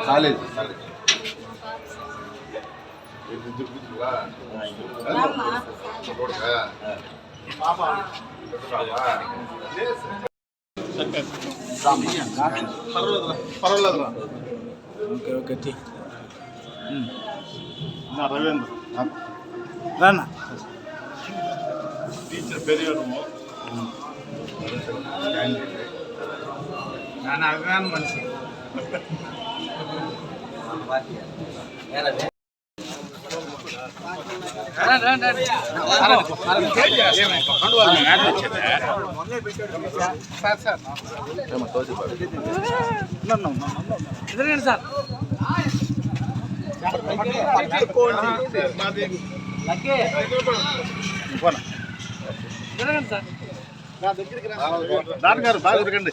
College పర్వాలేదు. Okay okay Ravindra రానా teacher పెరిగారు నాన్న అభిమాన మనిషి సార్ దాని గారు బాగా తిరగండి.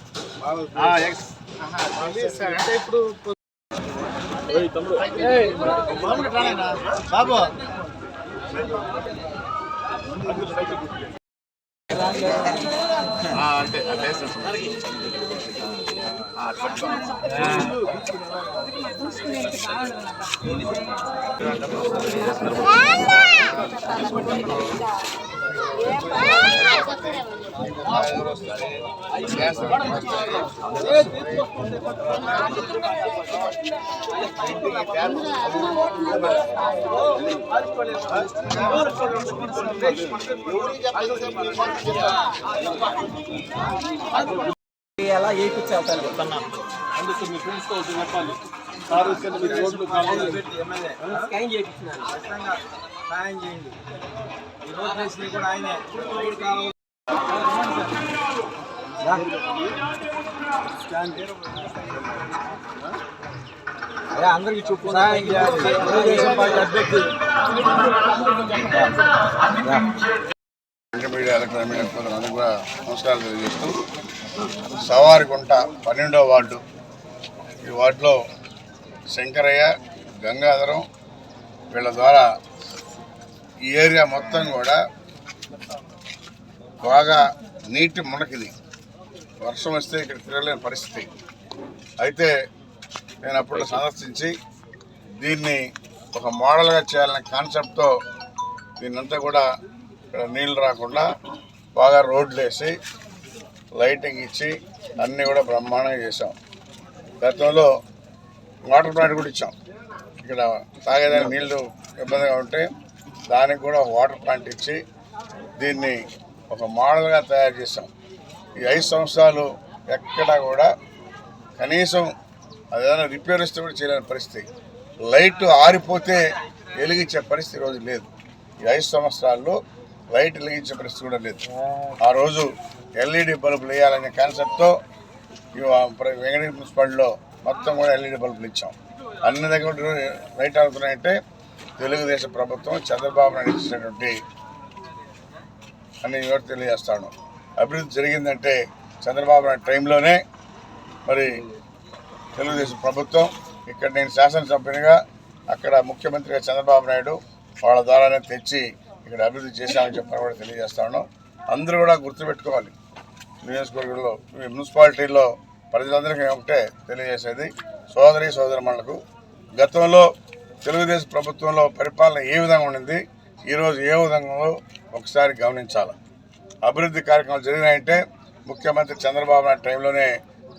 అంటే ఇప్పుడు బాబు అంటే ఎలా ఏపించాలి చెప్తున్నాను. అందుకే మీ ఫ్రెండ్స్ తో చెప్పాలి. సార్ రోడ్లు స్కాన్ చేయించినాను. సాయం చేయండి. ఈ రోడ్ వేసినవి కూడా ఆయనే. అదే అందరికి చెప్పు సాయం చేయాలి. తెలుగుదేశం పార్టీ అభ్యర్థి ఇంటర్మీడియట్ ఎలక్ట్రానిక్ అందరూ కూడా నమస్కారాలు తెలియజేస్తూ సవారిగుంట 12వ వార్డు, ఈ వార్డులో శంకరయ్య, గంగాధరం వీళ్ళ ద్వారా ఈ ఏరియా మొత్తం కూడా బాగా నీటి మునకిది. వర్షం వస్తే ఇక్కడ తిరగలేని పరిస్థితి. అయితే నేను అప్పుడు సందర్శించి దీన్ని ఒక మోడల్గా చేయాలనే కాన్సెప్ట్తో దీన్నంతా కూడా ఇక్కడ నీళ్ళు రాకుండా బాగా రోడ్లు వేసి లైటింగ్ ఇచ్చి అన్నీ కూడా బ్రహ్మాండంగా చేసాం. గతంలో వాటర్ ప్లాంట్ కూడా ఇచ్చాం. ఇక్కడ తాగేదానికి నీళ్లు ఇబ్బందిగా ఉంటే దానికి కూడా వాటర్ ప్లాంట్ ఇచ్చి దీన్ని ఒక మోడల్గా తయారు చేసాం. ఈ 5 సంవత్సరాలు ఎక్కడా కూడా కనీసం అదేదైనా రిపేర్ వస్తే కూడా చేయలేని పరిస్థితి. లైట్ ఆరిపోతే వెలిగించే పరిస్థితి రోజు లేదు. ఈ 5 సంవత్సరాల్లో లైట్ వెలిగించే పరిస్థితి కూడా లేదు. ఆ రోజు ఎల్ఈడి బల్బులు వేయాలనే కాన్సెప్ట్తో వెంకటగిరి మున్సిపాలిటీలో మొత్తం కూడా ఎల్ఈడి బల్బులు ఇచ్చాం. అన్ని దగ్గర లైట్ అవుతున్నాయంటే తెలుగుదేశం ప్రభుత్వం చంద్రబాబు నాయుడు ఇచ్చినటువంటి అని ఎవరు తెలియజేస్తాను. అభివృద్ధి జరిగిందంటే చంద్రబాబు నాయుడు టైంలోనే మరి తెలుగుదేశం ప్రభుత్వం, ఇక్కడ నేను శాసనసభ్యునిగా అక్కడ ముఖ్యమంత్రిగా చంద్రబాబు నాయుడు వాళ్ళ ద్వారానే తెచ్చి ఇక్కడ అభివృద్ధి చేశామని చెప్పని కూడా తెలియజేస్తాను. అందరూ కూడా గుర్తుపెట్టుకోవాలి. నియోజకవర్గంలో మున్సిపాలిటీలో ప్రజలందరికీ ఒకటే తెలియజేసేది, సోదరి సోదరిమణులకు గతంలో తెలుగుదేశం ప్రభుత్వంలో పరిపాలన ఏ విధంగా ఉండింది, ఈరోజు ఏ విధంగా ఒకసారి గమనించాలి. అభివృద్ధి కార్యక్రమాలు జరిగినాయంటే ముఖ్యమంత్రి చంద్రబాబు నాయుడు టైంలోనే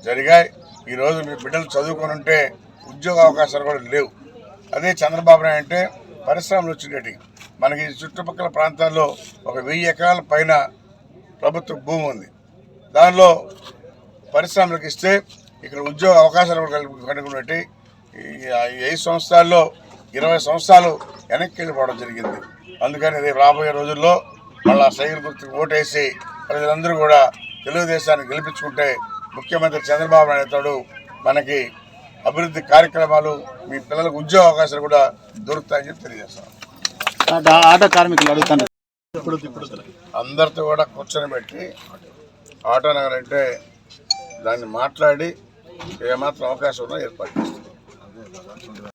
జరిగాయి. ఈరోజు మీ బిడ్డలు చదువుకొని ఉంటే ఉద్యోగ అవకాశాలు కూడా లేవు. అదే చంద్రబాబు నాయుడు అంటే పరిశ్రమలు వచ్చినట్టు మనకి చుట్టుపక్కల ప్రాంతాల్లో 1000 ఎకరాల పైన ప్రభుత్వ భూమి ఉంది. దానిలో పరిశ్రమలకు ఇస్తే ఇక్కడ ఉద్యోగ అవకాశాలు కూడా కనుగొన్నట్టు ఈ 5 సంవత్సరాల్లో 20 సంవత్సరాలు వెనక్కి వెళ్ళిపోవడం జరిగింది. అందుకని రేపు రాబోయే రోజుల్లో మళ్ళా సైకిల్ గుర్తుకు ఓటేసి ప్రజలందరూ కూడా తెలుగుదేశాన్ని గెలిపించుకుంటే ముఖ్యమంత్రి చంద్రబాబు నాయుడు మనకి అభివృద్ధి కార్యక్రమాలు, మీ పిల్లలకు ఉద్యోగ అవకాశాలు కూడా దొరుకుతాయని చెప్పి తెలియజేస్తాను. ఆటో కార్మికులు అడుగుతాను, అందరితో కూడా కూర్చొని పెట్టి ఆటో నగర్ అంటే దాన్ని మాట్లాడి ఏమాత్రం అవకాశం ఉన్నా ఏర్పాటు చేస్తాం.